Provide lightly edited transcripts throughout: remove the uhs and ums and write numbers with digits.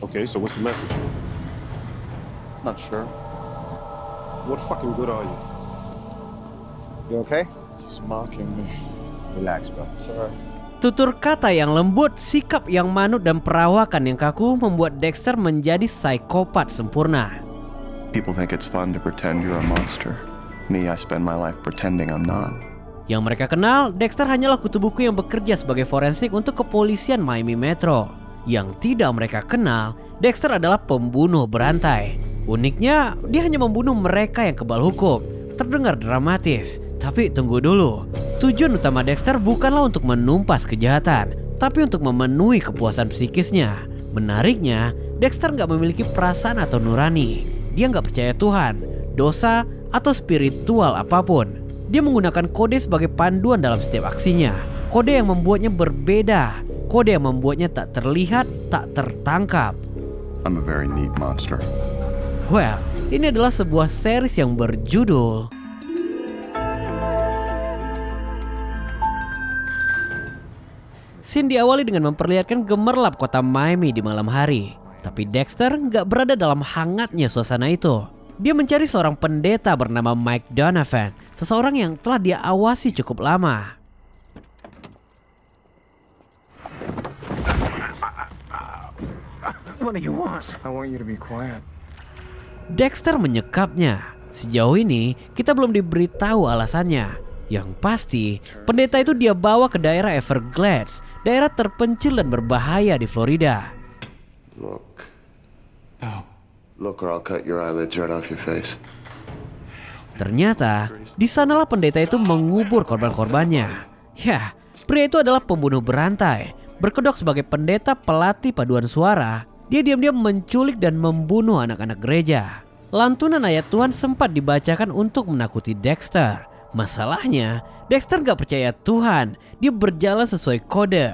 Okay, so what's the message? Not sure. What fucking good are you? You okay? He's mocking me. Relax, bro. Sorry. Tutur kata yang lembut, sikap yang manut dan perawakan yang kaku membuat Dexter menjadi psikopat sempurna. People think it's fun to pretend you're a monster. Me, I spend my life pretending I'm not. Yang mereka kenal, Dexter hanyalah kutu buku yang bekerja sebagai forensik untuk kepolisian Miami Metro. Yang tidak mereka kenal, Dexter adalah pembunuh berantai. Uniknya, dia hanya membunuh mereka yang kebal hukum. Terdengar dramatis, tapi tunggu dulu. Tujuan utama Dexter bukanlah untuk menumpas kejahatan, tapi untuk memenuhi kepuasan psikisnya. Menariknya, Dexter nggak memiliki perasaan atau nurani. Dia nggak percaya Tuhan, dosa, atau spiritual apapun. Dia menggunakan kode sebagai panduan dalam setiap aksinya. Kode yang membuatnya berbeda. Kode yang membuatnya tak terlihat, tak tertangkap. I'm a very neat monster. Well, ini adalah sebuah series yang berjudul Scene diawali dengan memperlihatkan gemerlap kota Miami di malam hari. Tapi Dexter nggak berada dalam hangatnya suasana itu. Dia mencari seorang pendeta bernama Mike Donovan, seseorang yang telah dia awasi cukup lama. What do you want? I want you to be quiet. Dexter menyekapnya. Sejauh ini kita belum diberitahu alasannya. Yang pasti, pendeta itu dia bawa ke daerah Everglades, daerah terpencil dan berbahaya di Florida. Look. No. Look or I'll cut your eyelids right off your face. Ternyata, di sanalah pendeta itu mengubur korban-korbannya. Ya, pria itu adalah pembunuh berantai. Berkedok sebagai pendeta pelatih paduan suara, dia diam-diam menculik dan membunuh anak-anak gereja. Lantunan ayat Tuhan sempat dibacakan untuk menakuti Dexter. Masalahnya, Dexter gak percaya Tuhan. Dia berjalan sesuai kode.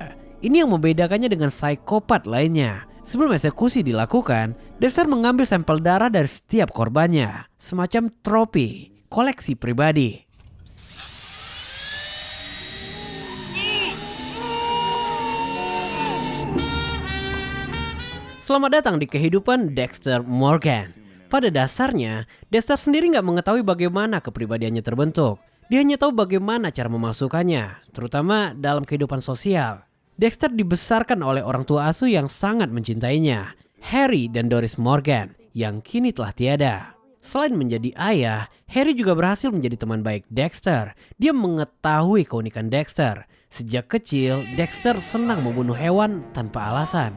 Ini yang membedakannya dengan psikopat lainnya. Sebelum eksekusi dilakukan, Dexter mengambil sampel darah dari setiap korbannya. Semacam trofi, koleksi pribadi. Selamat datang di kehidupan Dexter Morgan. Pada dasarnya, Dexter sendiri gak mengetahui bagaimana kepribadiannya terbentuk. Dia hanya tahu bagaimana cara memasukkannya, terutama dalam kehidupan sosial. Dexter dibesarkan oleh orang tua asuh yang sangat mencintainya, Harry dan Doris Morgan, yang kini telah tiada. Selain menjadi ayah, Harry juga berhasil menjadi teman baik Dexter. Dia mengetahui keunikan Dexter. Sejak kecil, Dexter senang membunuh hewan tanpa alasan.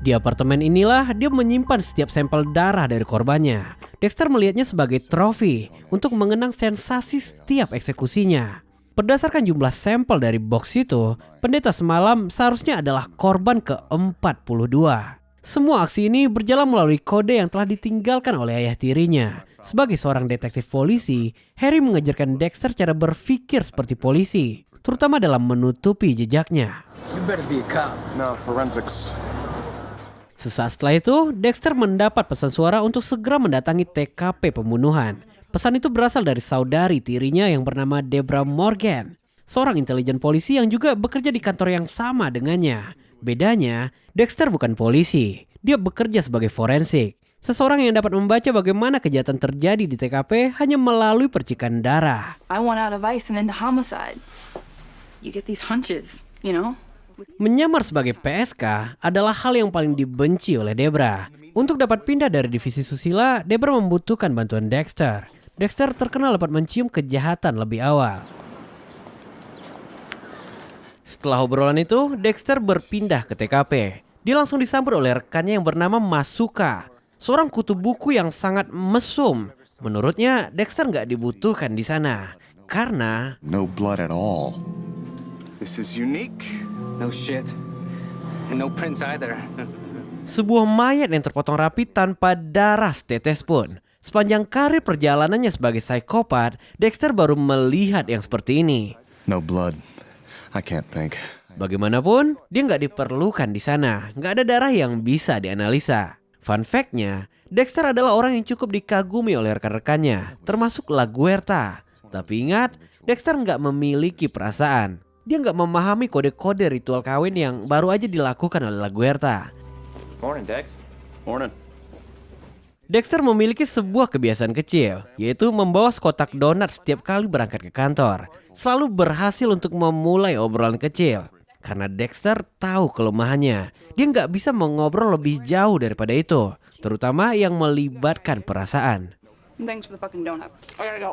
Di apartemen inilah dia menyimpan setiap sampel darah dari korbannya. Dexter melihatnya sebagai trofi untuk mengenang sensasi setiap eksekusinya. Berdasarkan jumlah sampel dari box itu, pendeta semalam seharusnya adalah korban ke-42. Semua aksi ini berjalan melalui kode yang telah ditinggalkan oleh ayah tirinya. Sebagai seorang detektif polisi, Harry mengajarkan Dexter cara berpikir seperti polisi, terutama dalam menutupi jejaknya. You better be a cop. No, forensics. Sesaat setelah itu, Dexter mendapat pesan suara untuk segera mendatangi TKP pembunuhan. Pesan itu berasal dari saudari tirinya yang bernama Debra Morgan, seorang intelijen polisi yang juga bekerja di kantor yang sama dengannya. Bedanya, Dexter bukan polisi, dia bekerja sebagai forensik. Seseorang yang dapat membaca bagaimana kejahatan terjadi di TKP hanya melalui percikan darah. I want out of ICE and into homicide. You get these hunches, you know? Menyamar sebagai PSK adalah hal yang paling dibenci oleh Debra. Untuk dapat pindah dari divisi susila, Debra membutuhkan bantuan Dexter. Dexter terkenal dapat mencium kejahatan lebih awal. Setelah obrolan itu, Dexter berpindah ke TKP. Dia langsung disambut oleh rekannya yang bernama Masuka, seorang kutu buku yang sangat mesum. Menurutnya, Dexter nggak dibutuhkan di sana karena No blood at all. This is unique. No shit. And no prints either. sebuah mayat yang terpotong rapi tanpa darah setetes pun. Sepanjang karir perjalanannya sebagai psikopat, Dexter baru melihat yang seperti ini. No blood. I can't think. Bagaimanapun, dia nggak diperlukan di sana. Nggak ada darah yang bisa dianalisa. Fun fact-nya, Dexter adalah orang yang cukup dikagumi oleh rekan-rekannya, termasuk La Guerta. Tapi ingat, Dexter nggak memiliki perasaan. dia nggak memahami kode-kode ritual kawin yang baru aja dilakukan oleh LaGuerta. Morning, Dex. Morning. Dexter memiliki sebuah kebiasaan kecil, yaitu membawa sekotak donat setiap kali berangkat ke kantor. Selalu berhasil untuk memulai obrolan kecil. Karena Dexter tahu kelemahannya, dia nggak bisa mengobrol lebih jauh daripada itu, terutama yang melibatkan perasaan. Thanks for the fucking donut. I gotta go.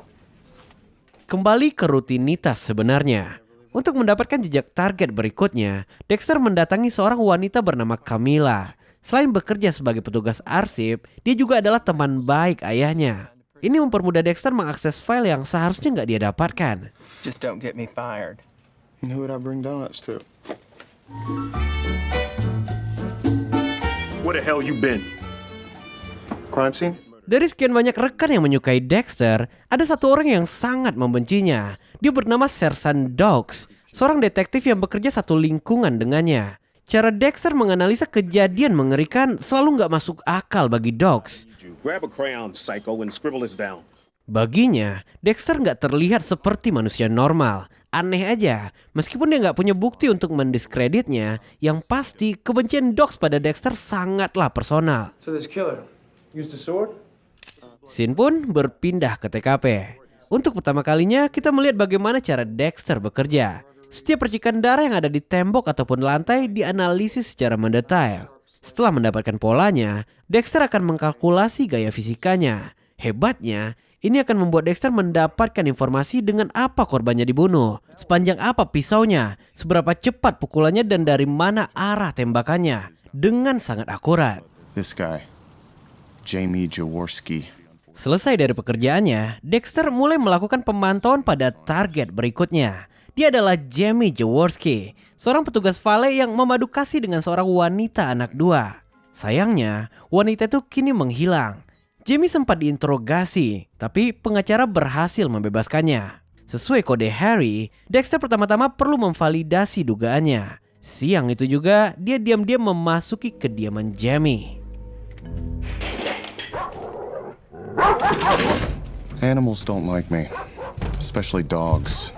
Kembali ke rutinitas sebenarnya. Untuk mendapatkan jejak target berikutnya, Dexter mendatangi seorang wanita bernama Camilla. Selain bekerja sebagai petugas arsip, dia juga adalah teman baik ayahnya. Ini mempermudah Dexter mengakses file yang seharusnya nggak dia dapatkan. Just don't get me fired. And who would I bring donuts to? Where the hell you been? Crime scene? Dari sekian banyak rekan yang menyukai Dexter, ada satu orang yang sangat membencinya. Dia bernama Sersan Dogs, seorang detektif yang bekerja satu lingkungan dengannya. Cara Dexter menganalisa kejadian mengerikan selalu nggak masuk akal bagi Dogs. Grab a crayon, psycho, and scribble this down. Baginya, Dexter nggak terlihat seperti manusia normal. Aneh aja, meskipun dia nggak punya bukti untuk mendiskreditnya, yang pasti kebencian Dogs pada Dexter sangatlah personal. So this killer used a sword? Scene pun berpindah ke TKP. Untuk pertama kalinya kita melihat bagaimana cara Dexter bekerja. Setiap percikan darah yang ada di tembok ataupun lantai dianalisis secara mendetail. Setelah mendapatkan polanya, Dexter akan mengkalkulasi gaya fisikanya. Hebatnya, ini akan membuat Dexter mendapatkan informasi dengan apa korbannya dibunuh, sepanjang apa pisaunya, seberapa cepat pukulannya dan dari mana arah tembakannya, dengan sangat akurat. This guy, Jamie Jaworski. Selesai dari pekerjaannya, Dexter mulai melakukan pemantauan pada target berikutnya. Dia adalah Jamie Jaworski, seorang petugas valet yang memadu kasih dengan seorang wanita anak 2. Sayangnya, wanita itu kini menghilang. Jamie sempat diinterogasi, tapi pengacara berhasil membebaskannya. Sesuai kode Harry, Dexter pertama-tama perlu memvalidasi dugaannya. Siang itu juga, dia diam-diam memasuki kediaman Jamie. Animals don't like me, especially dogs.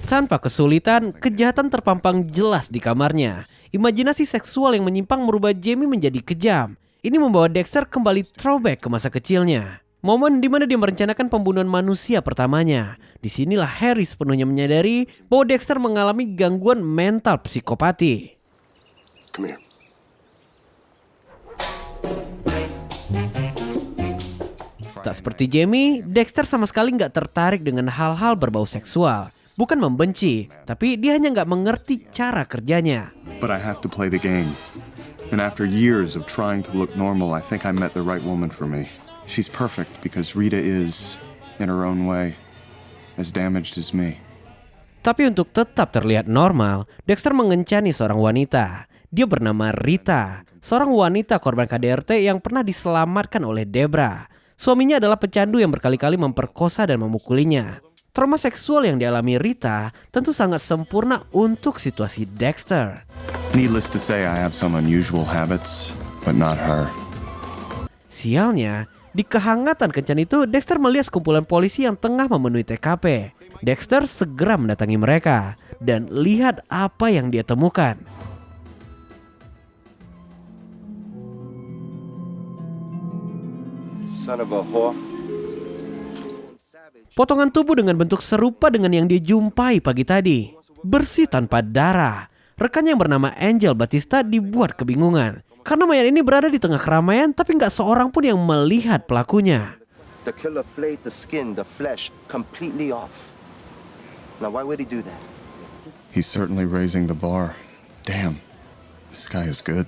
Tanpa kesulitan, kejahatan terpampang jelas di kamarnya. Imajinasi seksual yang menyimpang merubah Jamie menjadi kejam. Ini membawa Dexter kembali throwback ke masa kecilnya. Momen di mana dia merencanakan pembunuhan manusia pertamanya. Disinilah Harry sepenuhnya menyadari bahwa Dexter mengalami gangguan mental psikopati. Come here. Tak seperti Jamie, Dexter sama sekali nggak tertarik dengan hal-hal berbau seksual. Bukan membenci, tapi dia hanya nggak mengerti cara kerjanya. But I have to play the game. And after years of trying to look normal, I think I met the right woman for me. She's perfect because Rita is, in her own way, as damaged as me. Tapi untuk tetap terlihat normal, Dexter mengencani seorang wanita. Dia bernama Rita, seorang wanita korban KDRT yang pernah diselamatkan oleh Debra. Suaminya adalah pecandu yang berkali-kali memperkosa dan memukulinya. Trauma seksual yang dialami Rita tentu sangat sempurna untuk situasi Dexter. Needless to say, I have some unusual habits, but not her. Sialnya, di kehangatan kencan itu Dexter melihat sekumpulan polisi yang tengah memenuhi TKP. Dexter segera mendatangi mereka dan lihat apa yang dia temukan. Son of a whore. Potongan tubuh dengan bentuk serupa dengan yang dia jumpai pagi tadi. Bersih tanpa darah. Rekannya yang bernama Angel Batista dibuat kebingungan. Karena mayat ini berada di tengah keramaian tapi nggak seorang pun yang melihat pelakunya. The killer flayed the skin, the flesh, completely off. Now why would he do that? He's certainly raising the bar. Damn, this guy is good.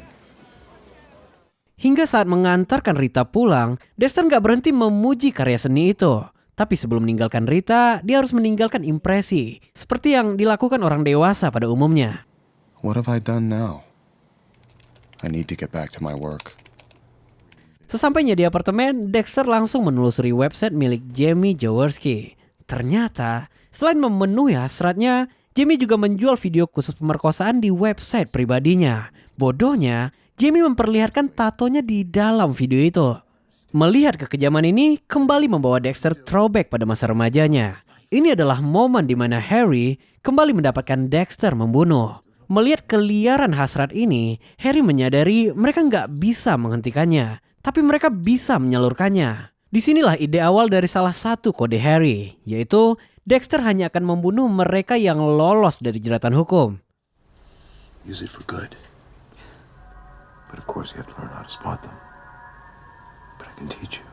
Hingga saat mengantarkan Rita pulang, Dexter nggak berhenti memuji karya seni itu. Tapi sebelum meninggalkan Rita, dia harus meninggalkan impresi. Seperti yang dilakukan orang dewasa pada umumnya. What have I done now? I need to get back to my work. Sesampainya di apartemen, Dexter langsung menelusuri website milik Jamie Jaworski. Ternyata, selain memenuhi hasratnya, Jamie juga menjual video khusus pemerkosaan di website pribadinya. Bodohnya, Jamie memperlihatkan tatonya di dalam video itu. Melihat kekejaman ini kembali membawa Dexter throwback pada masa remajanya. Ini adalah momen di mana Harry kembali mendapatkan Dexter membunuh. Melihat keliaran hasrat ini, Harry menyadari mereka nggak bisa menghentikannya, tapi mereka bisa menyalurkannya. Disinilah ide awal dari salah satu kode Harry, yaitu Dexter hanya akan membunuh mereka yang lolos dari jeratan hukum. Use it for good. But of course you have to learn how to spot them. But I can teach you.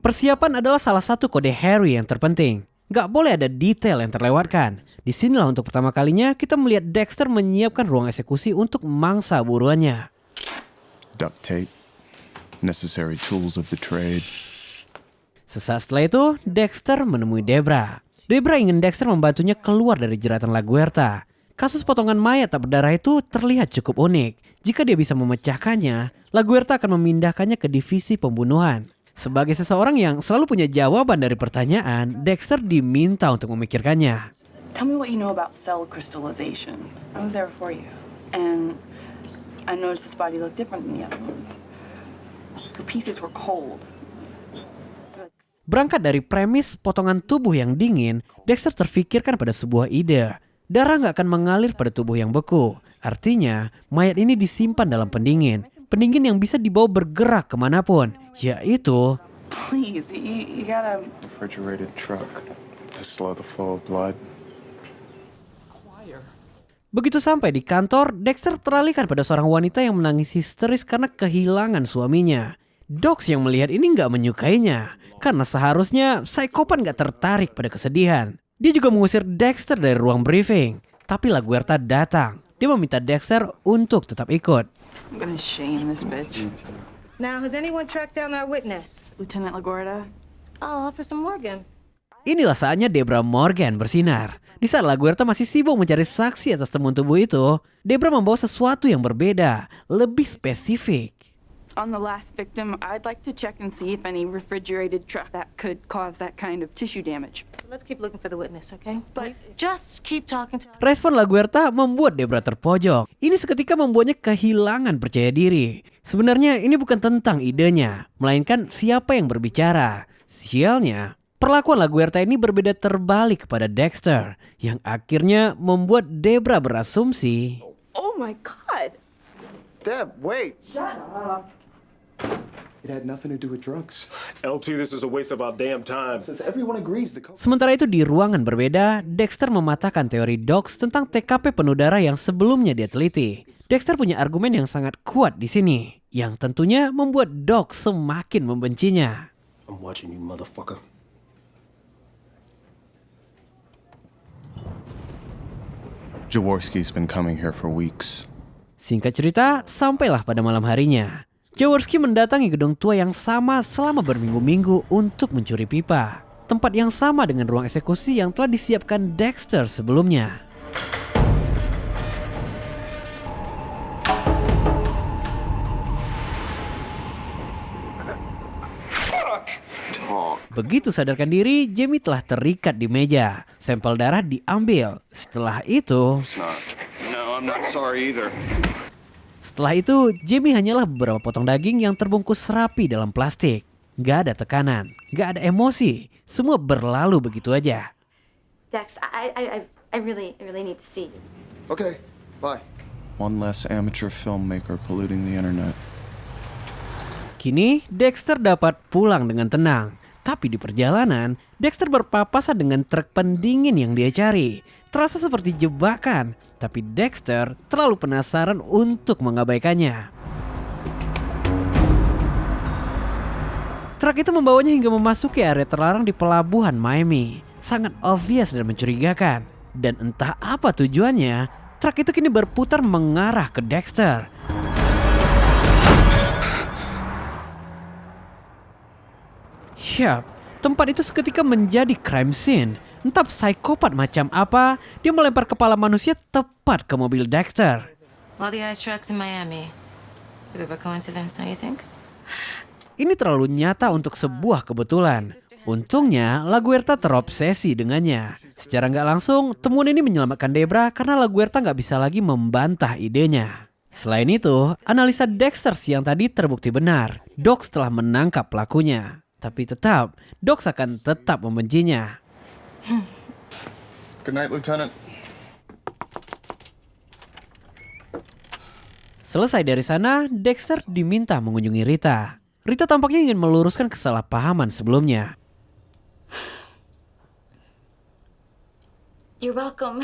Persiapan adalah salah satu kode Harry yang terpenting. Gak boleh ada detail yang terlewatkan. Disinilah untuk pertama kalinya kita melihat Dexter menyiapkan ruang eksekusi untuk mangsa buruannya. Duct tape, necessary tools of the trade. Sesaat setelah itu, Dexter menemui Debra. Debra ingin Dexter membantunya keluar dari jeratan LaGuerta. Kasus potongan mayat tak berdarah itu terlihat cukup unik. Jika dia bisa memecahkannya, LaGuerta akan memindahkannya ke divisi pembunuhan. Sebagai seseorang yang selalu punya jawaban dari pertanyaan, Dexter diminta untuk memikirkannya. Tell me what you know about cell crystallization. I was there for you. And I noticed this body looked different than the other ones. The pieces were cold. Berangkat dari premis potongan tubuh yang dingin, Dexter terfikirkan pada sebuah ide. Darah nggak akan mengalir pada tubuh yang beku. Artinya, mayat ini disimpan dalam pendingin. Pendingin yang bisa dibawa bergerak kemanapun, yaitu Please, you gotta... Refrigerated truck to slow the flow of blood. Begitu sampai di kantor, Dexter teralihkan pada seorang wanita yang menangis histeris karena kehilangan suaminya. Docs yang melihat ini nggak menyukainya, karena seharusnya psikopat nggak tertarik pada kesedihan. Dia juga mengusir Dexter dari ruang briefing, tapi LaGuerta datang. Dia meminta Dexter untuk tetap ikut. I'm gonna shame this bitch. Now, has anyone tracked down our witness? Lieutenant LaGuardia? Oh, Officer Morgan. Inilah saatnya Debra Morgan bersinar. Di saat LaGuerta masih sibuk mencari saksi atas temuan tubuh itu, Debra membawa sesuatu yang berbeda, lebih spesifik. On the last victim, I'd like to check and see if any refrigerated truck that could cause that kind of tissue damage. Let's keep looking for the witness, okay? But just keep talking to... Respon LaGuerta membuat Debra terpojok. Ini seketika membuatnya kehilangan percaya diri. Sebenarnya ini bukan tentang idenya, melainkan siapa yang berbicara. Sialnya, perlakuan LaGuerta ini berbeda terbalik kepada Dexter, yang akhirnya membuat Debra berasumsi, Oh my god! Deb, wait. It had nothing to do with drugs. LT, this is a waste of our damn time. Since everyone agrees the Sementara itu di ruangan berbeda, Dexter mematahkan teori Docs tentang TKP penuh darah yang sebelumnya dia teliti. Dexter punya argumen yang sangat kuat di sini, yang tentunya membuat Docs semakin membencinya. I'm watching you, motherfucker. Jaworski's been coming here for weeks. Singkat cerita, sampailah pada malam harinya. Jaworski mendatangi gedung tua yang sama selama berminggu-minggu untuk mencuri pipa. Tempat yang sama dengan ruang eksekusi yang telah disiapkan Dexter sebelumnya. Begitu sadarkan diri, Jamie telah terikat di meja. Sampel darah diambil. Setelah itu... No, I'm not sorry either. Setelah itu, Jamie hanyalah beberapa potong daging yang terbungkus rapi dalam plastik. Gak ada tekanan, gak ada emosi. Semua berlalu begitu aja. Dex, I really need to see you. Okay, bye. One less amateur filmmaker polluting the internet. Kini, Dexter dapat pulang dengan tenang. Tapi di perjalanan, Dexter berpapasan dengan truk pendingin yang dia cari. Terasa seperti jebakan, tapi Dexter terlalu penasaran untuk mengabaikannya. Truk itu membawanya hingga memasuki area terlarang di pelabuhan Miami. Sangat obvious dan mencurigakan. Dan entah apa tujuannya, truk itu kini berputar mengarah ke Dexter. Yap, tempat itu seketika menjadi crime scene. Entah psikopat macam apa, dia melempar kepala manusia tepat ke mobil Dexter. All the ice trucks in Miami. Bit of a coincidence, don't you think? Ini terlalu nyata untuk sebuah kebetulan. Untungnya, LaGuerta terobsesi dengannya. Secara nggak langsung, temuan ini menyelamatkan Debra karena LaGuerta nggak bisa lagi membantah idenya. Selain itu, analisa Dexter siang tadi terbukti benar. Docs telah menangkap pelakunya. Tapi tetap, Docs akan tetap membencinya. Good night, Lieutenant. Selesai dari sana, Dexter diminta mengunjungi Rita. Rita tampaknya ingin meluruskan kesalahpahaman sebelumnya. You're welcome.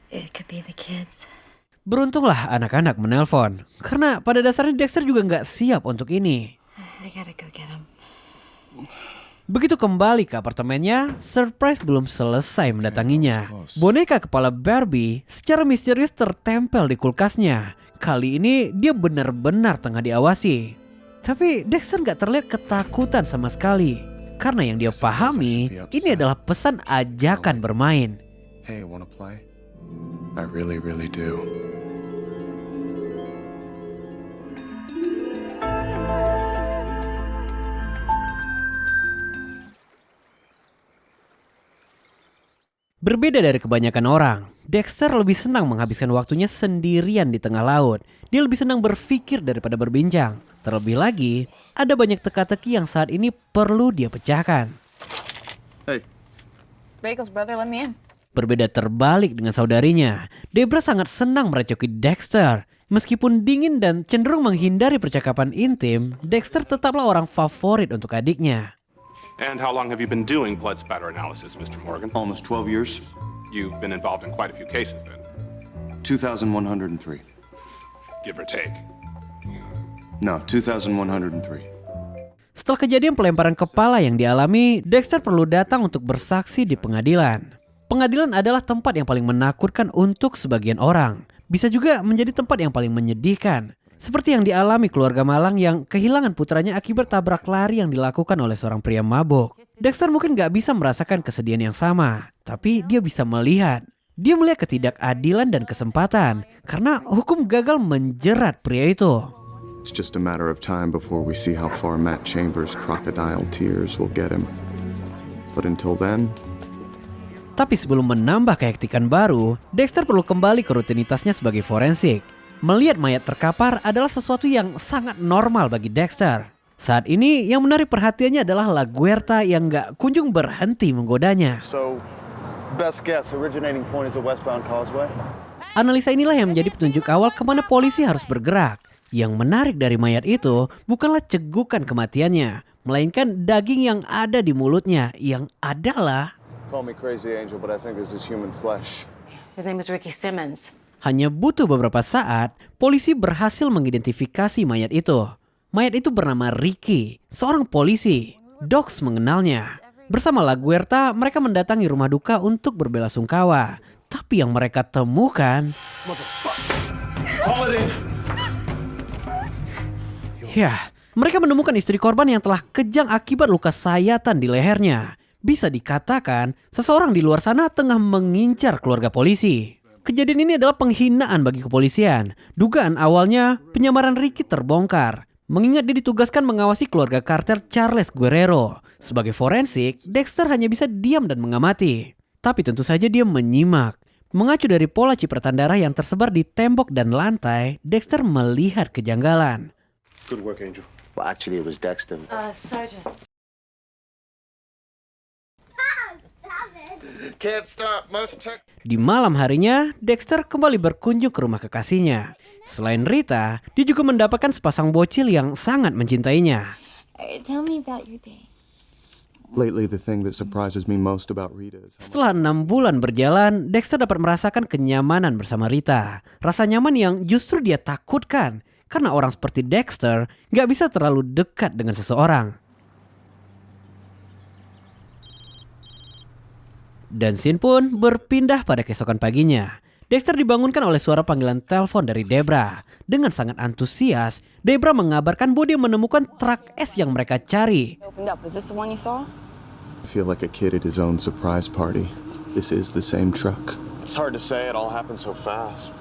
It could be the kids. Beruntunglah anak-anak menelpon, karena pada dasarnya Dexter juga nggak siap untuk ini. I gotta go get them. Begitu kembali ke apartemennya, Surprise belum selesai mendatanginya. Boneka kepala Barbie secara misterius tertempel di kulkasnya. Kali ini dia benar-benar tengah diawasi. Tapi Dexter nggak terlihat ketakutan sama sekali. Karena yang dia pahami, ini adalah pesan ajakan bermain. Hey, wanna play? I really, really do. Berbeda dari kebanyakan orang, Dexter lebih senang menghabiskan waktunya sendirian di tengah laut. Dia lebih senang berpikir daripada berbincang. Terlebih lagi, ada banyak teka-teki yang saat ini perlu dia pecahkan. Hey. Bagels, brother, let me in. Berbeda terbalik dengan saudarinya, Debra sangat senang merecoki Dexter. Meskipun dingin dan cenderung menghindari percakapan intim, Dexter tetaplah orang favorit untuk adiknya. And how long have you been doing blood spatter analysis, Mr. Morgan? Almost 12 years. You've been involved in quite a few cases then, 2,103. give or take. No, 2,103. Setelah kejadian pelemparan kepala yang dialami, Dexter perlu datang untuk bersaksi di pengadilan. Pengadilan adalah tempat yang paling menakutkan untuk sebagian orang. Bisa juga menjadi tempat yang paling menyedihkan. Seperti yang dialami keluarga Malang yang kehilangan putranya akibat tabrak lari yang dilakukan oleh seorang pria mabuk. Dexter mungkin gak bisa merasakan kesedihan yang sama, tapi dia bisa melihat. Dia melihat ketidakadilan dan kesempatan karena hukum gagal menjerat pria itu. It's just a matter of time before we see how far Matt Chambers' crocodile tears will get him. But until then... Tapi sebelum menambah kehektikan baru, Dexter perlu kembali ke rutinitasnya sebagai forensik. Melihat mayat terkapar adalah sesuatu yang sangat normal bagi Dexter. Saat ini yang menarik perhatiannya adalah LaGuerta yang gak kunjung berhenti menggodanya. So, best guess, originating point is a westbound causeway? Analisa inilah yang menjadi petunjuk awal kemana polisi harus bergerak. Yang menarik dari mayat itu bukanlah cegukan kematiannya, melainkan daging yang ada di mulutnya yang adalah... Call me crazy, Angel, but I think this is human flesh. His name is Ricky Simmons. Hanya butuh beberapa saat, polisi berhasil mengidentifikasi mayat itu. Mayat itu bernama Ricky, seorang polisi. Docs mengenalnya. Bersama LaGuerta, mereka mendatangi rumah duka untuk berbelasungkawa. Tapi yang mereka temukan... Ya, mereka menemukan istri korban yang telah kejang akibat luka sayatan di lehernya. Bisa dikatakan, seseorang di luar sana tengah mengincar keluarga polisi. Kejadian ini adalah penghinaan bagi kepolisian. Dugaan awalnya, penyamaran Ricky terbongkar. Mengingat dia ditugaskan mengawasi keluarga kartel Charles Guerrero. Sebagai forensik, Dexter hanya bisa diam dan mengamati. Tapi tentu saja dia menyimak. Mengacu dari pola cipratan darah yang tersebar di tembok dan lantai, Dexter melihat kejanggalan. Good work, Angel. Well, actually, it was Dexter. Sergeant. Can't stop, must check. Di malam harinya, Dexter kembali berkunjung ke rumah kekasihnya. Selain Rita, dia juga mendapatkan sepasang bocil yang sangat mencintainya. Tell me about your day. Lately, the thing that surprises me most about Rita is... Setelah 6 bulan berjalan, Dexter dapat merasakan kenyamanan bersama Rita. Rasa nyaman yang justru dia takutkan. Karena orang seperti Dexter gak bisa terlalu dekat dengan seseorang. Dan scene pun berpindah pada keesokan paginya. Dexter dibangunkan oleh suara panggilan telepon dari Debra. Dengan sangat antusias, Debra mengabarkan bahwa dia menemukan truk es yang mereka cari. Opened up. Is this the one you saw? I feel like a kid at his own surprise party. This is the same truck. It's hard to say, it all happened so fast.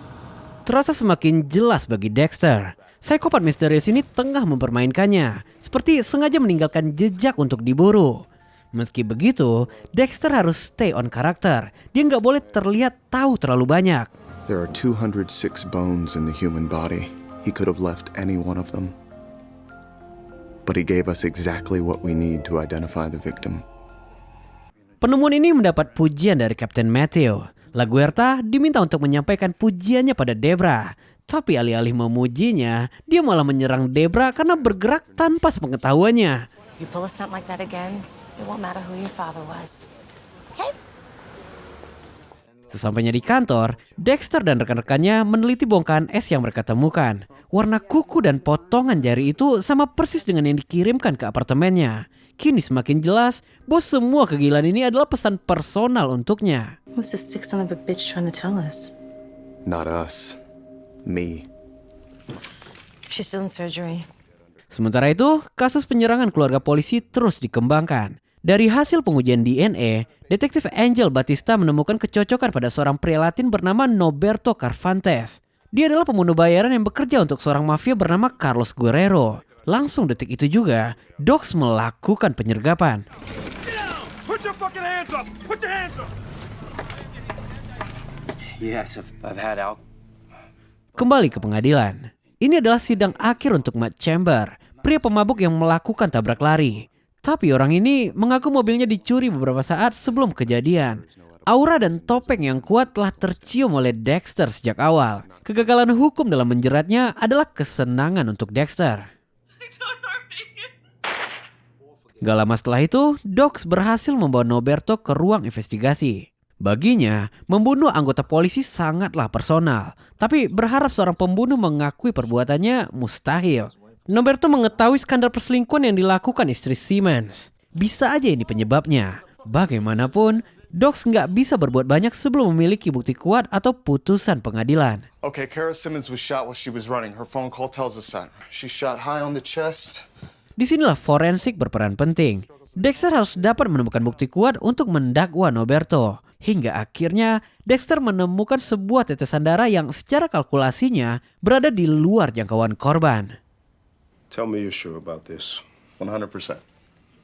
Terasa semakin jelas bagi Dexter. Psikopat misterius ini tengah mempermainkannya. Seperti sengaja meninggalkan jejak untuk diburu. Meski begitu, Dexter harus stay on karakter. Dia nggak boleh terlihat tahu terlalu banyak. There are 206 bones in the human body. He could have left any one of them. but he gave us exactly what we need to identify the victim. Penemuan ini mendapat pujian dari Kapten Matthew. LaGuerta diminta untuk menyampaikan pujiannya pada Debra. Tapi alih-alih memujinya, dia malah menyerang Debra karena bergerak tanpa sepengetahuannya. You pull a stunt like that again, it won't matter who your father was. Okay? Sesampainya di kantor, Dexter dan rekan-rekannya meneliti bongkahan es yang mereka temukan. Warna kuku dan potongan jari itu sama persis dengan yang dikirimkan ke apartemennya. Kini semakin jelas bahwa semua kegilaan ini adalah pesan personal untuknya. What's this sick son of a bitch trying to tell us? Not us. Me. She's still in surgery. Sementara itu, kasus penyerangan keluarga polisi terus dikembangkan. Dari hasil pengujian DNA, detektif Angel Batista menemukan kecocokan pada seorang pria Latin bernama Norberto Carfantes. Dia adalah pembunuh bayaran yang bekerja untuk seorang mafia bernama Carlos Guerrero. Langsung detik itu juga, Dogs melakukan penyergapan. Yes, I've had alcohol. Kembali ke pengadilan. Ini adalah sidang akhir untuk Matt Chamber, pria pemabuk yang melakukan tabrak lari. Tapi orang ini mengaku mobilnya dicuri beberapa saat sebelum kejadian. Aura dan topeng yang kuat telah tercium oleh Dexter sejak awal. Kegagalan hukum dalam menjeratnya adalah kesenangan untuk Dexter. Gak lama setelah itu, Dogs berhasil membawa Norberto ke ruang investigasi. Baginya, membunuh anggota polisi sangatlah personal. Tapi berharap seorang pembunuh mengakui perbuatannya mustahil. Norberto mengetahui skandal perselingkuhan yang dilakukan istri Simmons. Bisa aja ini penyebabnya. Bagaimanapun, Dogs nggak bisa berbuat banyak sebelum memiliki bukti kuat atau putusan pengadilan. Okay, Kara Simmons was shot while she was running. Her phone call tells us that. She shot high on the chest. Disinilah forensik berperan penting. Dexter harus dapat menemukan bukti kuat untuk mendakwa Norberto. Hingga akhirnya Dexter menemukan sebuah tetesan darah yang secara kalkulasinya berada di luar jangkauan korban. Tell me you're sure about this. 100%.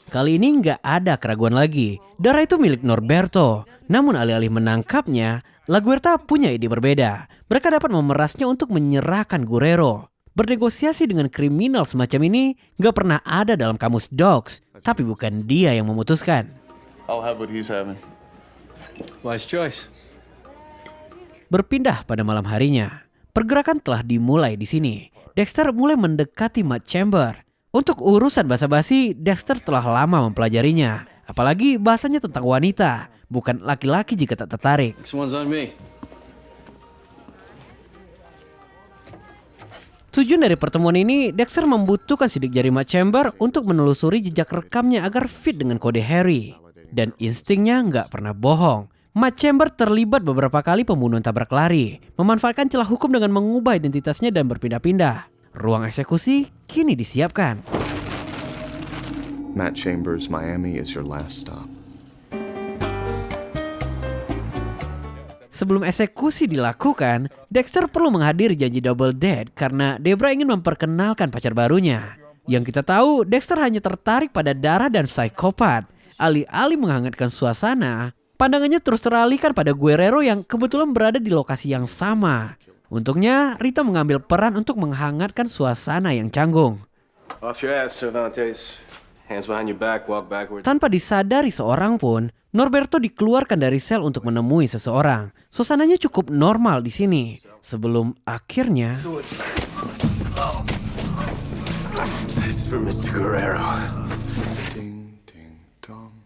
Kali ini nggak ada keraguan lagi. Darah itu milik Norberto. Namun alih-alih menangkapnya, LaGuerta punya ide berbeda. Mereka dapat memerasnya untuk menyerahkan Guerrero. Bernegosiasi dengan kriminal semacam ini nggak pernah ada dalam kamus Dogs. Tapi bukan dia yang memutuskan. I'll have what he's having. Wise choice. Berpindah pada malam harinya. Pergerakan telah dimulai di sini. Dexter mulai mendekati Matt Chamber. Untuk urusan basa-basi, Dexter telah lama mempelajarinya. Apalagi bahasanya tentang wanita, bukan laki-laki jika tak tertarik. This one's on me. Tujuan dari pertemuan ini, Dexter membutuhkan sidik jari Matt Chamber untuk menelusuri jejak rekamnya agar fit dengan kode Harry. Dan instingnya nggak pernah bohong. Matt Chamber terlibat beberapa kali pembunuhan tabrak lari, memanfaatkan celah hukum dengan mengubah identitasnya dan berpindah-pindah. Ruang eksekusi kini disiapkan. Matt Chambers, Miami is your last stop. Sebelum eksekusi dilakukan, Dexter perlu menghadiri janji double date karena Debra ingin memperkenalkan pacar barunya. Yang kita tahu, Dexter hanya tertarik pada darah dan psikopat. Alih-alih menghangatkan suasana, pandangannya terus teralihkan pada Guerrero yang kebetulan berada di lokasi yang sama. Untungnya, Rita mengambil peran untuk menghangatkan suasana yang canggung. Off your ass, Cervantes. Hands behind your back, walk backwards. Tanpa disadari seorang pun, Norberto dikeluarkan dari sel untuk menemui seseorang. Suasananya cukup normal di sini. Sebelum akhirnya... This is for Mr. Guerrero.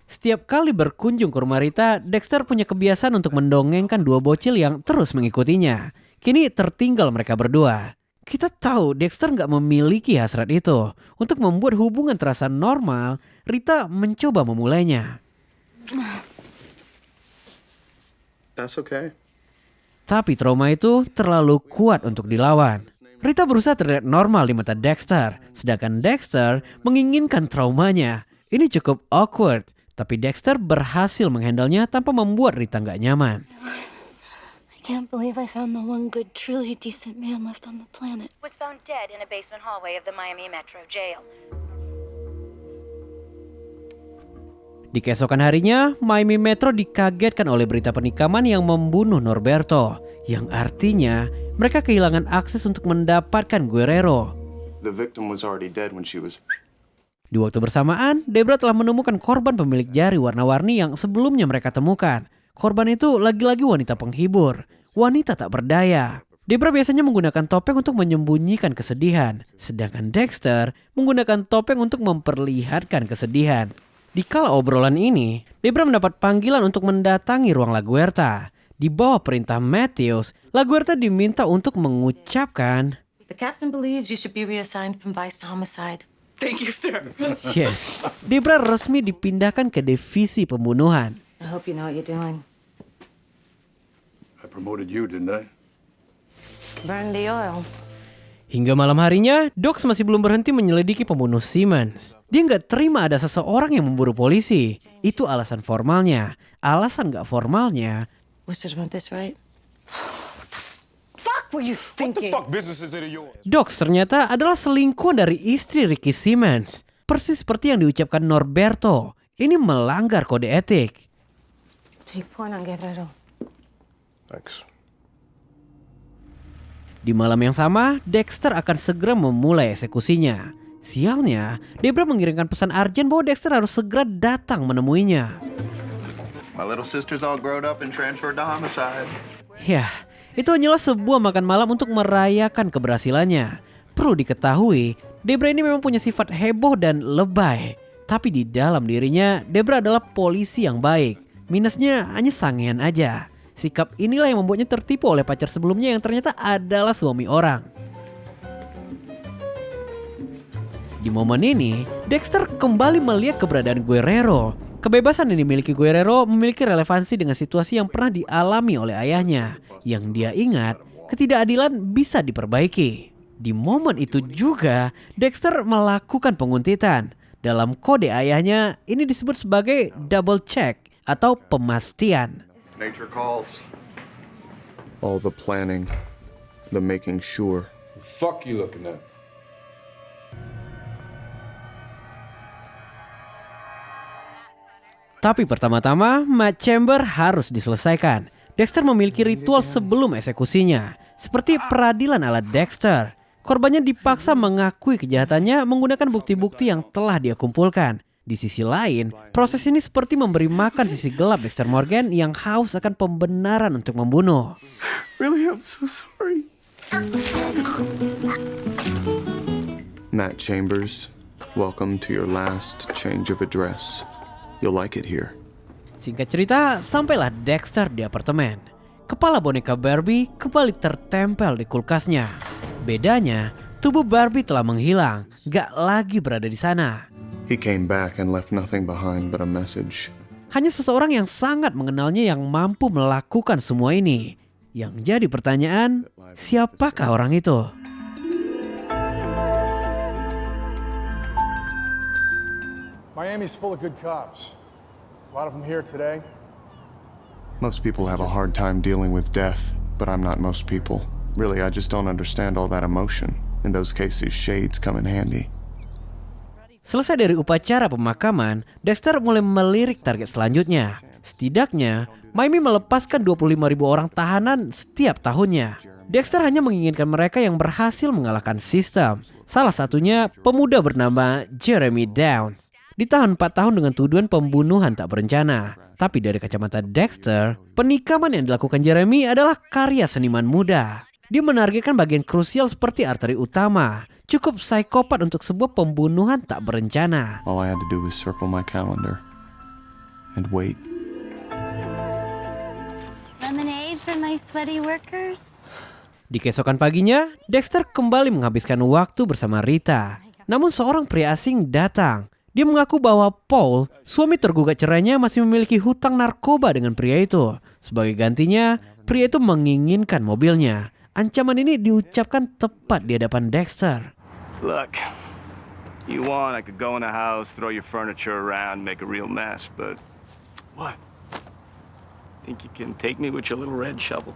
Setiap kali berkunjung ke rumah Rita, Dexter punya kebiasaan untuk mendongengkan dua bocil yang terus mengikutinya. Kini tertinggal mereka berdua. Kita tahu Dexter nggak memiliki hasrat itu. Untuk membuat hubungan terasa normal, Rita mencoba memulainya. That's okay. Tapi trauma itu terlalu kuat untuk dilawan. Rita berusaha terlihat normal di mata Dexter, sedangkan Dexter menginginkan traumanya. Ini cukup awkward, tapi Dexter berhasil menghandlenya tanpa membuat Rita nggak nyaman. I can't believe I found the one good, truly decent man left on the planet. Was found dead in a basement hallway of the Miami Metro Jail. Di keesokan harinya, Miami Metro dikagetkan oleh berita penikaman yang membunuh Norberto, yang artinya mereka kehilangan akses untuk mendapatkan Guerrero. The victim was already dead when she was Di waktu bersamaan, Debra telah menemukan korban pemilik jari warna-warni yang sebelumnya mereka temukan. Korban itu lagi-lagi wanita penghibur, wanita tak berdaya. Debra biasanya menggunakan topeng untuk menyembunyikan kesedihan, sedangkan Dexter menggunakan topeng untuk memperlihatkan kesedihan. Di kala obrolan ini, Debra mendapat panggilan untuk mendatangi ruang LaGuerta. Di bawah perintah Matthews, LaGuerta diminta untuk mengucapkan, The captain believes you should be reassigned from vice to homicide. Thank you, sir. yes, Debra resmi dipindahkan ke divisi pembunuhan. I hope you know what you're doing. I promoted you, didn't I? Burn the oil. Hingga malam harinya, Dox masih belum berhenti menyelidiki pembunuh Simmons. Dia nggak terima ada seseorang yang memburu polisi. Itu alasan formalnya. Alasan nggak formalnya, We should want this right. What were you thinking? Dox ternyata adalah selingkuhan dari istri Ricky Simmons. Persis seperti yang diucapkan Norberto. Ini melanggar kode etik. Take point on Guerrero. Thanks. Di malam yang sama, Dexter akan segera memulai eksekusinya. Sialnya, Debra mengirimkan pesan Arjen bahwa Dexter harus segera datang menemuinya. My little sister's all grown up and transferred to homicide. Yah, itu hanyalah sebuah makan malam untuk merayakan keberhasilannya. Perlu diketahui, Debra ini memang punya sifat heboh dan lebay. Tapi di dalam dirinya, Debra adalah polisi yang baik. Minusnya hanya sangean aja. Sikap inilah yang membuatnya tertipu oleh pacar sebelumnya yang ternyata adalah suami orang. Di momen ini, Dexter kembali melihat keberadaan Guerrero. Kebebasan yang dimiliki Guerrero memiliki relevansi dengan situasi yang pernah dialami oleh ayahnya. Yang dia ingat, ketidakadilan bisa diperbaiki. Di momen itu juga, Dexter melakukan penguntitan. Dalam kode ayahnya, ini disebut sebagai double check atau pemastian. Nature calls. All the planning, the making sure. Fuck you looking at? Tapi pertama-tama, Matt Chamber harus diselesaikan. Dexter memiliki ritual sebelum eksekusinya, seperti peradilan ala Dexter. Korbannya dipaksa mengakui kejahatannya menggunakan bukti-bukti yang telah dia kumpulkan. Di sisi lain, proses ini seperti memberi makan sisi gelap Dexter Morgan yang haus akan pembenaran untuk membunuh. Really, I'm so sorry. Matt Chambers, welcome to your last change of address. You'll like it here. Singkat cerita, sampailah Dexter di apartemen. Kepala boneka Barbie kembali tertempel di kulkasnya. Bedanya, tubuh Barbie telah menghilang, gak lagi berada di sana. He came back and left nothing behind but a message. Hanya seseorang yang sangat mengenalnya yang mampu melakukan semua ini. Yang jadi pertanyaan, siapakah orang itu? Miami's full of good cops. A lot of them here today. Most people have a hard time dealing with death, but I'm not most people. Really, I just don't understand all that emotion. In those cases, shades come in handy. Selesai dari upacara pemakaman, Dexter mulai melirik target selanjutnya. Setidaknya, Miami melepaskan 25.000 orang tahanan setiap tahunnya. Dexter hanya menginginkan mereka yang berhasil mengalahkan sistem. Salah satunya pemuda bernama Jeremy Downs. Ditahan 4 tahun dengan tuduhan pembunuhan tak berencana. Tapi dari kacamata Dexter, penikaman yang dilakukan Jeremy adalah karya seniman muda. Dia menargetkan bagian krusial seperti arteri utama. Cukup psikopat untuk sebuah pembunuhan tak berencana. All I had to do was circle my calendar and wait. Lemonade for my sweaty workers? Di keesokan paginya, Dexter kembali menghabiskan waktu bersama Rita. Namun seorang pria asing datang. Dia mengaku bahwa Paul, suami tergugat cerainya, masih memiliki hutang narkoba dengan pria itu. Sebagai gantinya, pria itu menginginkan mobilnya. Ancaman ini diucapkan tepat di hadapan Dexter. Look, you want, I could go in the house, throw your furniture around, make a real mess, but what? Think you can take me with your little red shovel?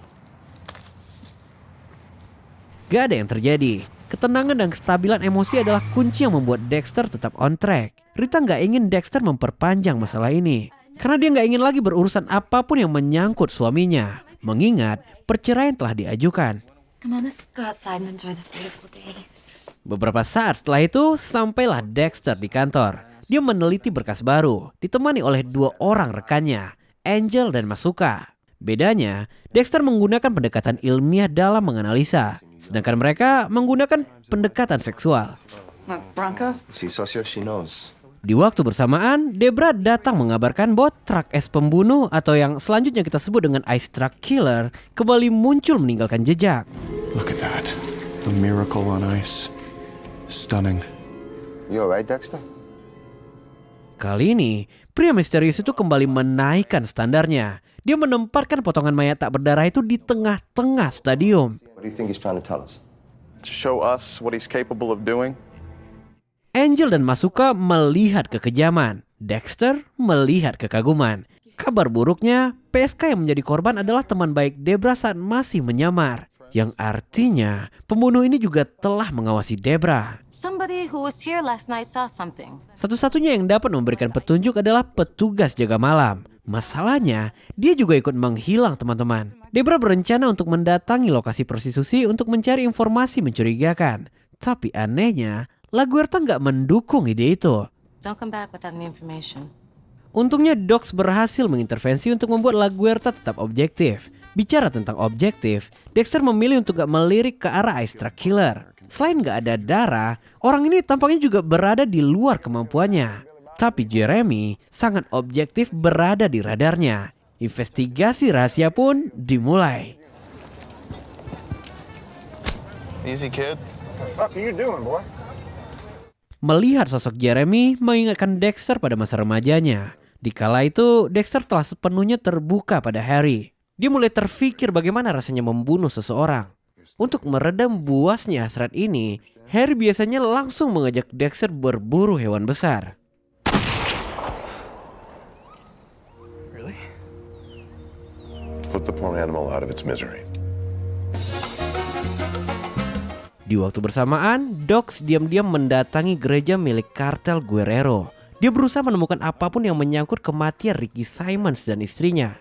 Gak ada yang terjadi. Ketenangan dan kestabilan emosi adalah kunci yang membuat Dexter tetap on track. Rita gak ingin Dexter memperpanjang masalah ini. Karena dia gak ingin lagi berurusan apapun yang menyangkut suaminya. Mengingat perceraian telah diajukan. Come on, let's go outside and enjoy this beautiful day. Beberapa saat setelah itu, sampailah Dexter di kantor. Dia meneliti berkas baru, ditemani oleh 2 orang rekannya, Angel dan Masuka. Bedanya, Dexter menggunakan pendekatan ilmiah dalam menganalisa, sedangkan mereka menggunakan pendekatan seksual. Branca? Si socio, she knows. Di waktu bersamaan, Debra datang mengabarkan bahwa truk es pembunuh atau yang selanjutnya kita sebut dengan Ice Truck Killer kembali muncul meninggalkan jejak. Look at that. The miracle on ice. Stunning. You alright, Dexter? Kali ini, pria misterius itu kembali menaikkan standarnya. Dia menempatkan potongan mayat tak berdarah itu di tengah-tengah stadium. What do you think he's trying to tell us? To show us what he's capable of doing. Angel dan Masuka melihat kekejaman. Dexter melihat kekaguman. Kabar buruknya, PSK yang menjadi korban adalah teman baik Debra saat masih menyamar. Yang artinya, pembunuh ini juga telah mengawasi Debra. Somebody who was here last night saw something. Satu-satunya yang dapat memberikan petunjuk adalah petugas jaga malam. Masalahnya, dia juga ikut menghilang, teman-teman. Debra berencana untuk mendatangi lokasi prostitusi untuk mencari informasi mencurigakan. Tapi anehnya, LaGuerta nggak mendukung ide itu. Don't come back without any information. Untungnya Dox berhasil mengintervensi untuk membuat LaGuerta tetap objektif. Bicara tentang objektif, Dexter memilih untuk gak melirik ke arah Ice Truck Killer. Selain gak ada darah, orang ini tampaknya juga berada di luar kemampuannya. Tapi Jeremy sangat objektif berada di radarnya. Investigasi rahasia pun dimulai. Easy, kid. What the fuck are you doing, boy? Melihat sosok Jeremy mengingatkan Dexter pada masa remajanya. Dikala itu, Dexter telah sepenuhnya terbuka pada Harry. Dia mulai terfikir bagaimana rasanya membunuh seseorang. Untuk meredam buasnya hasrat ini, Harry biasanya langsung mengajak Dexter berburu hewan besar. Really? Put the poor animal out of its misery. Di waktu bersamaan, Dox diam-diam mendatangi gereja milik kartel Guerrero. Dia berusaha menemukan apapun yang menyangkut kematian Ricky Simons dan istrinya.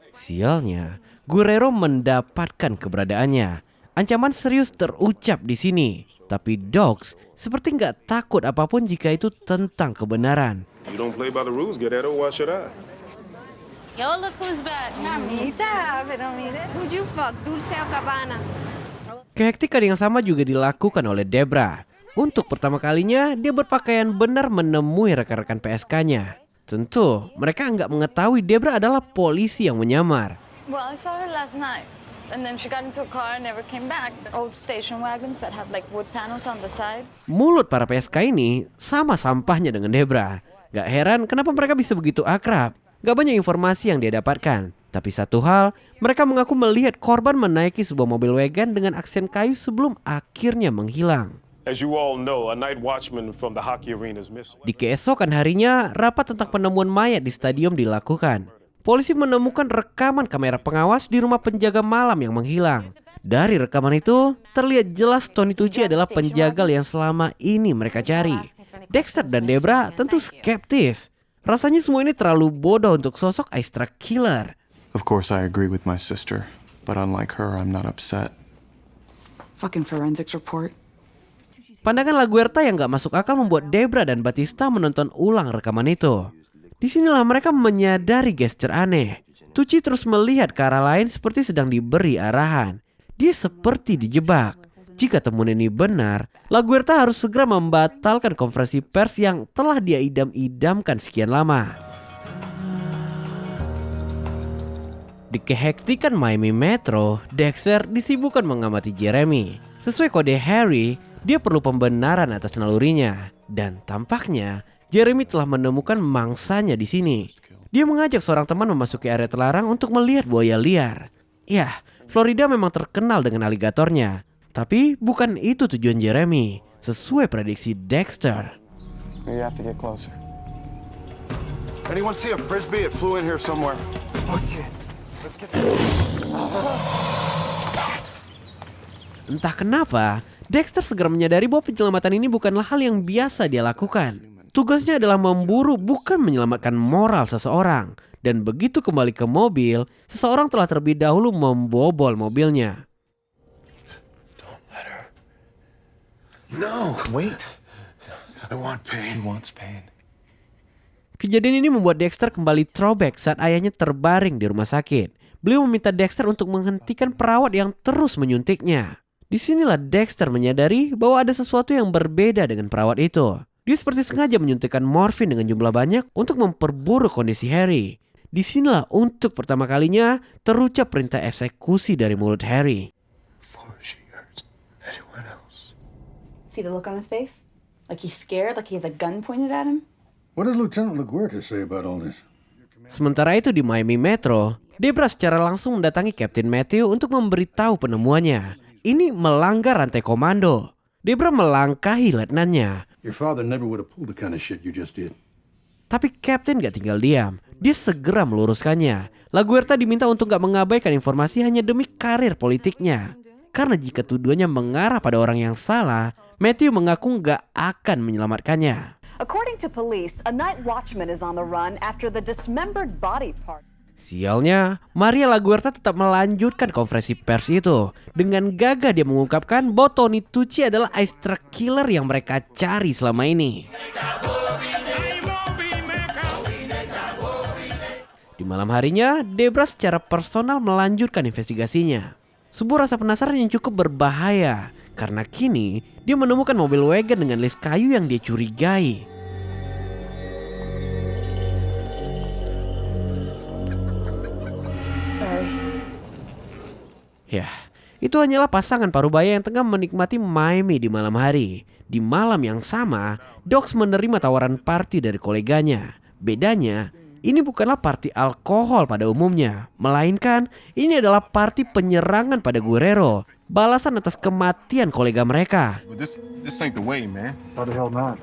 Sialnya, Guerrero mendapatkan keberadaannya. Ancaman serius terucap di sini. Tapi Dox seperti nggak takut apapun jika itu tentang kebenaran. You don't play by the rules, Guerrero. Why should I? Yo, look who's back. Mamita, pero mire. Who'd you fuck, Dulce o Cabana? Kehektikan yang sama juga dilakukan oleh Debra. Untuk pertama kalinya, dia berpakaian benar menemui rekan-rekan PSK-nya. Tentu, mereka nggak mengetahui Debra adalah polisi yang menyamar. Well, I saw her last night. And then she got into a car and never came back. The old station wagons that have like wood panels on the side. Mulut para PSK ini sama sampahnya dengan Debra. Gak heran kenapa mereka bisa begitu akrab. Gak banyak informasi yang dia dapatkan. Tapi satu hal, mereka mengaku melihat korban menaiki sebuah mobil wagon dengan aksen kayu sebelum akhirnya menghilang. As you all know, a night watchman from the hockey arena is missing. Di keesokan harinya, rapat tentang penemuan mayat di stadion dilakukan. Polisi menemukan rekaman kamera pengawas di rumah penjaga malam yang menghilang. Dari rekaman itu, terlihat jelas Tony Tucci adalah penjagal yang selama ini mereka cari. Dexter dan Debra tentu skeptis. Rasanya semua ini terlalu bodoh untuk sosok Ice Truck Killer. Of course I agree with my sister, but unlike her, I'm not upset. Fucking forensics report. Pandangan LaGuerta yang gak masuk akal membuat Debra dan Batista menonton ulang rekaman itu. Disinilah mereka menyadari gesture aneh. Tucci terus melihat ke arah lain seperti sedang diberi arahan. Dia seperti dijebak. Jika temuan ini benar, LaGuerta harus segera membatalkan konferensi pers yang telah dia idam-idamkan sekian lama. Di kehektikan Miami Metro, Dexter disibukkan mengamati Jeremy. Sesuai kode Harry, dia perlu pembenaran atas nalurinya. Dan tampaknya Jeremy telah menemukan mangsanya di sini. Dia mengajak seorang teman memasuki area terlarang untuk melihat buaya liar. Ya, Florida memang terkenal dengan aligatornya. Tapi bukan itu tujuan Jeremy. Sesuai prediksi Dexter. You have to get closer. Anyone see a frisbee? It flew in here somewhere. Oh shit. Let's get Entah kenapa, Dexter segera menyadari bahwa penyelamatan ini bukanlah hal yang biasa dia lakukan. Tugasnya adalah memburu, bukan menyelamatkan moral seseorang. Dan begitu kembali ke mobil, seseorang telah terlebih dahulu membobol mobilnya. No! Wait. I want pain. He wants pain. Kejadian ini membuat Dexter kembali throwback saat ayahnya terbaring di rumah sakit. Beliau meminta Dexter untuk menghentikan perawat yang terus menyuntiknya. Disinilah Dexter menyadari bahwa ada sesuatu yang berbeda dengan perawat itu. Dia seperti sengaja menyuntikkan morfin dengan jumlah banyak untuk memperburuk kondisi Harry. Disinilah untuk pertama kalinya terucap perintah eksekusi dari mulut Harry. See the look on his face? Like he's scared, like he has a gun pointed at him? What does Lieutenant LaGuerta say about all this? Sementara itu di Miami Metro, Debra secara langsung mendatangi Captain Matthew untuk memberitahu penemuannya. Ini melanggar rantai komando. Debra melangkahi letnannya. Your father never would have pulled the kind of shit you just did. Tapi Captain gak tinggal diam. Dia segera meluruskannya. LaGuerta diminta untuk gak mengabaikan informasi hanya demi karir politiknya. Karena jika tuduhannya mengarah pada orang yang salah, Matthew mengaku gak akan menyelamatkannya. According to police, a night watchman is on the run after the dismembered body part. Sialnya, Maria LaGuerta tetap melanjutkan konferensi pers itu. Dengan gagah dia mengungkapkan bahwa Tony Tucci adalah ice truck killer yang mereka cari selama ini. Di malam harinya, Debra secara personal melanjutkan investigasinya. Sebuah rasa penasaran yang cukup berbahaya. Karena kini, dia menemukan mobil wagon dengan list kayu yang dia curigai. Sorry. Ya, itu hanyalah pasangan parubaya yang tengah menikmati Miami di malam hari. Di malam yang sama, Dox menerima tawaran party dari koleganya. Bedanya, ini bukanlah party alkohol pada umumnya, melainkan ini adalah party penyerangan pada Guerrero, balasan atas kematian kolega mereka. This ain't the way, man. How the hell not?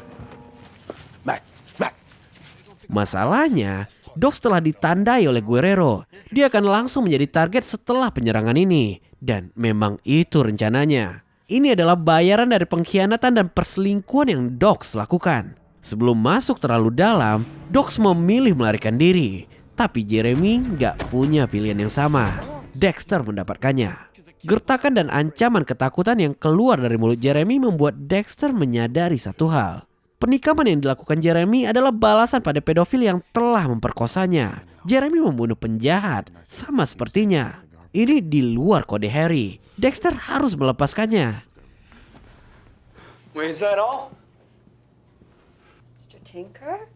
Masalahnya, Dox telah ditandai oleh Guerrero. Dia akan langsung menjadi target setelah penyerangan ini. Dan memang itu rencananya. Ini adalah bayaran dari pengkhianatan dan perselingkuhan yang Dox lakukan. Sebelum masuk terlalu dalam, Dox memilih melarikan diri. Tapi Jeremy gak punya pilihan yang sama. Dexter mendapatkannya. Gertakan dan ancaman ketakutan yang keluar dari mulut Jeremy membuat Dexter menyadari satu hal. Penikaman yang dilakukan Jeremy adalah balasan pada pedofil yang telah memperkosanya. Jeremy membunuh penjahat, sama sepertinya. Ini di luar kode Harry. Dexter harus melepaskannya. Wait, is that all? Mr. Tinker?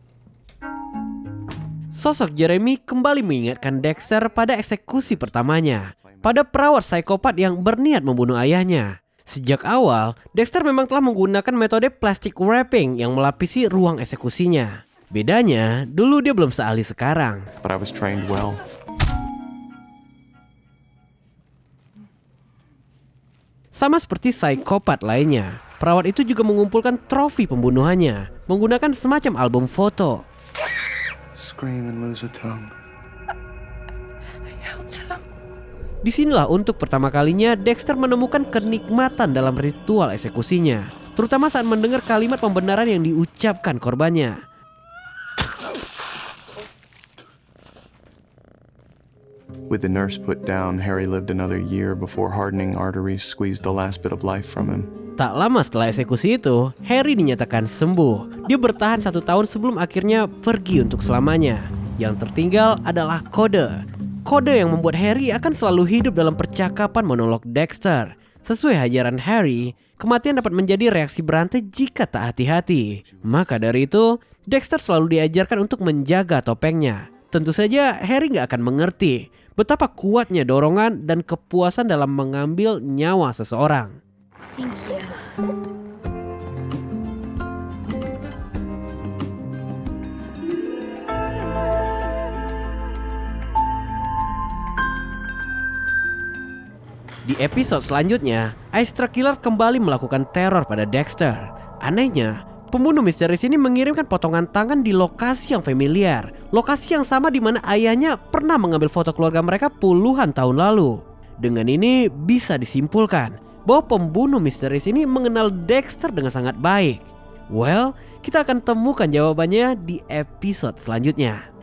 Sosok Jeremy kembali mengingatkan Dexter pada eksekusi pertamanya. Pada perawat psikopat yang berniat membunuh ayahnya. Sejak awal, Dexter memang telah menggunakan metode plastic wrapping yang melapisi ruang eksekusinya. Bedanya, dulu dia belum seahli sekarang. But I was trained well. Sama seperti psikopat lainnya, perawat itu juga mengumpulkan trofi pembunuhannya menggunakan semacam album foto. Scream and lose a tongue. Disinilah untuk pertama kalinya Dexter menemukan kenikmatan dalam ritual eksekusinya, terutama saat mendengar kalimat pembenaran yang diucapkan korbannya. With the nurse put down, Harry lived another year before hardening arteries squeezed the last bit of life from him. Tak lama setelah eksekusi itu, Harry dinyatakan sembuh. Dia bertahan 1 tahun sebelum akhirnya pergi untuk selamanya. Yang tertinggal adalah kode. Kode yang membuat Harry akan selalu hidup dalam percakapan monolog Dexter. Sesuai ajaran Harry, kematian dapat menjadi reaksi berantai jika tak hati-hati. Maka dari itu, Dexter selalu diajarkan untuk menjaga topengnya. Tentu saja Harry gak akan mengerti betapa kuatnya dorongan dan kepuasan dalam mengambil nyawa seseorang. Thank you. Di episode selanjutnya, Ice Truck Killer kembali melakukan teror pada Dexter. Anehnya, pembunuh misterius ini mengirimkan potongan tangan di lokasi yang familiar. Lokasi yang sama di mana ayahnya pernah mengambil foto keluarga mereka puluhan tahun lalu. Dengan ini bisa disimpulkan bahwa pembunuh misterius ini mengenal Dexter dengan sangat baik. Well, kita akan temukan jawabannya di episode selanjutnya.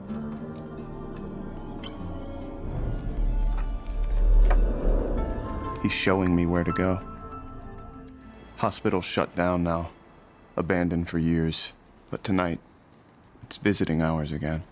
He's showing me where to go. Hospital's shut down now, abandoned for years. But tonight, it's visiting hours again.